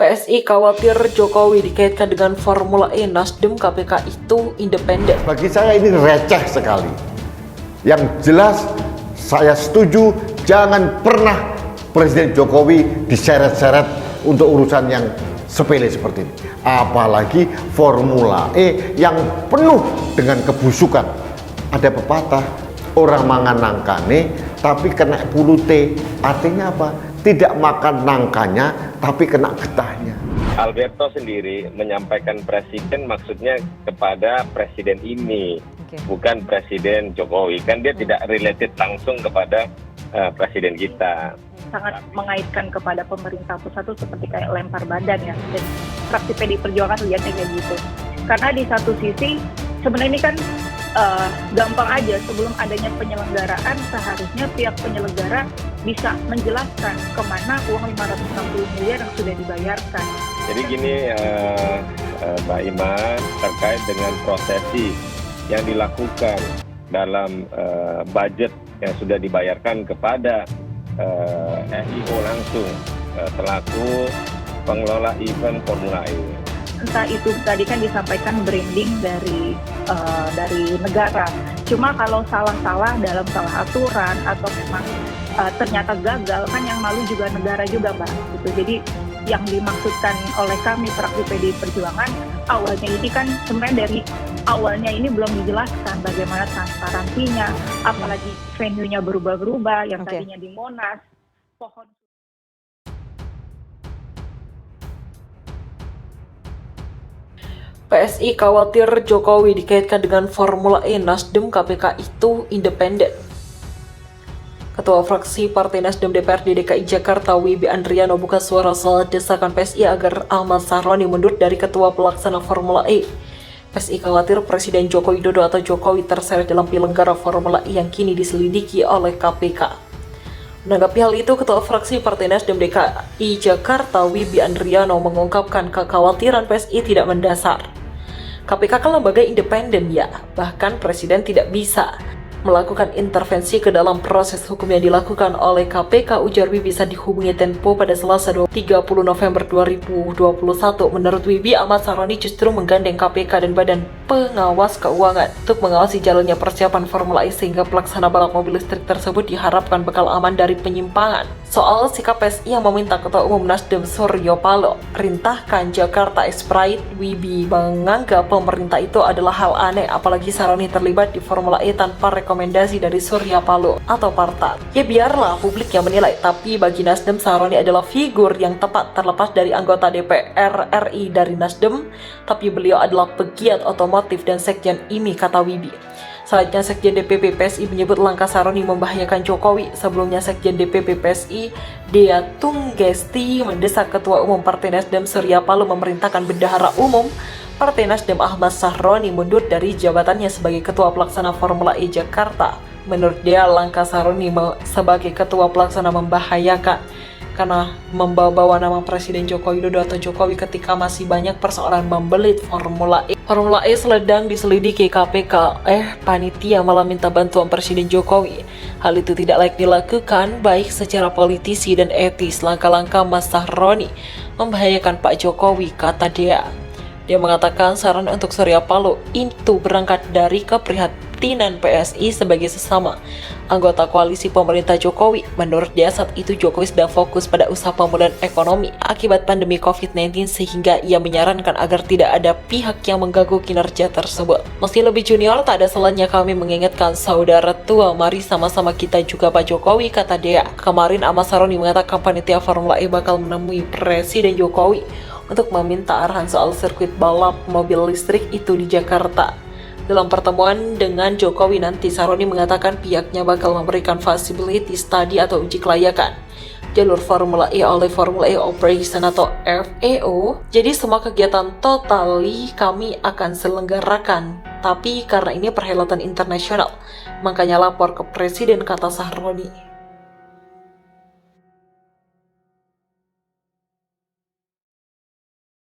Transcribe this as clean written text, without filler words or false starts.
PSI khawatir Jokowi dikaitkan dengan Formula E, Nasdem KPK itu independen. Bagi saya ini receh sekali. Yang jelas saya setuju jangan pernah Presiden Jokowi diseret-seret untuk urusan yang sepele seperti ini. Apalagi Formula E yang penuh dengan kebusukan. Ada pepatah, orang mangan nangkane tapi kena pulute. Artinya apa? Tidak makan nangkanya tapi kena getahnya. Alberto sendiri menyampaikan presiden maksudnya kepada presiden ini, bukan presiden Jokowi. Kan dia tidak related langsung kepada presiden kita. Sangat mengaitkan kepada pemerintah pusat itu seperti kayak lempar badan ya. Dan fraksi PDI Perjuangan lihatnya kayak gitu. Karena di satu sisi sebenarnya ini kan gampang aja, sebelum adanya penyelenggaraan seharusnya pihak penyelenggara bisa menjelaskan kemana uang 560 miliar yang sudah dibayarkan. Jadi gini Mbak Iman, terkait dengan prosesi yang dilakukan dalam budget yang sudah dibayarkan kepada FIO langsung selaku pengelola event Formula E. Entah itu tadi kan disampaikan branding dari negara. Cuma kalau salah-salah dalam salah aturan atau memang ternyata gagal, kan yang malu juga negara juga, Mbak. Gitu. Jadi yang dimaksudkan oleh kami fraksi PDI Perjuangan awalnya ini kan sebenarnya dari awalnya ini belum dijelaskan bagaimana transparansinya, apalagi venue-nya berubah-berubah yang tadinya di Monas, pohon. PSI khawatir Jokowi dikaitkan dengan Formula E, Nasdem KPK itu independen. Ketua fraksi Partai Nasdem DPRD DKI Jakarta Wibi Andriano buka suara soal desakan PSI agar Ahmad Sahroni mundur dari Ketua Pelaksana Formula E. PSI khawatir Presiden Joko Widodo atau Jokowi terseret dalam penyelenggara Formula E yang kini diselidiki oleh KPK. Menanggapi hal itu, Ketua fraksi Partai Nasdem DKI Jakarta Wibi Andriano mengungkapkan kekhawatiran PSI tidak mendasar. KPK kan lembaga independen ya, bahkan Presiden tidak bisa melakukan intervensi ke dalam proses hukum yang dilakukan oleh KPK, ujar Wibi saat dihubungi Tempo pada Selasa 30 November 2021. Menurut Wibi, Ahmad Sahroni justru menggandeng KPK dan Badan Pengawas Keuangan untuk mengawasi jalannya persiapan Formula E sehingga pelaksana balap mobil listrik tersebut diharapkan bakal aman dari penyimpangan. Soal sikap PSI yang meminta Ketua Umum Nasdem Suryo Paloh perintahkan Jakarta Sprite, Wibi menganggap pemerintah itu adalah hal aneh, apalagi Sahroni terlibat di Formula E tanpa rekomendasi dari Surya Paloh atau partai. Ya biarlah publik yang menilai, tapi bagi Nasdem Sahroni adalah figur yang tepat terlepas dari anggota DPR RI dari Nasdem, tapi beliau adalah pegiat otomotif dan sekjen IMI, kata Wibi. Selanjutnya Sekjen DPP PSI menyebut langkah Sahroni membahayakan Jokowi. Sebelumnya Sekjen DPP PSI Dea Tunggesti mendesak Ketua Umum Partai Nasdem Surya Paloh memerintahkan Bendahara Umum Partai Nasdem Ahmad Sahroni mundur dari jabatannya sebagai Ketua Pelaksana Formula E Jakarta. Menurut dia, langkah Sahroni sebagai Ketua Pelaksana membahayakan karena membawa nama Presiden Joko Widodo atau Jokowi ketika masih banyak persoalan membelit Formula E. Formula E sedang diselidiki KPK. Panitia malah minta bantuan Presiden Jokowi. Hal itu tidak layak dilakukan baik secara politisi dan etis. Langkah-langkah Mas Sahroni membahayakan Pak Jokowi, kata dia. Dia mengatakan saran untuk Surya Paloh itu berangkat dari keprihatinan PSI sebagai sesama anggota koalisi pemerintah Jokowi. Menurut dia saat itu Jokowi sedang fokus pada usaha pemulihan ekonomi akibat pandemi COVID-19 sehingga ia menyarankan agar tidak ada pihak yang mengganggu kinerja tersebut. Meski lebih junior, tak ada salahnya kami mengingatkan saudara tua, mari sama-sama kita juga Pak Jokowi, kata dia. Kemarin Ahmad Sahroni mengatakan panitia Formula E bakal menemui Presiden Jokowi untuk meminta arahan soal sirkuit balap mobil listrik itu di Jakarta. Dalam pertemuan dengan Jokowi nanti, Sahroni mengatakan pihaknya bakal memberikan feasibility study atau uji kelayakan jalur Formula E oleh Formula E Operation atau FEO. Jadi semua kegiatan totally kami akan selenggarakan. Tapi karena ini perhelatan internasional, makanya lapor ke Presiden, kata Sahroni.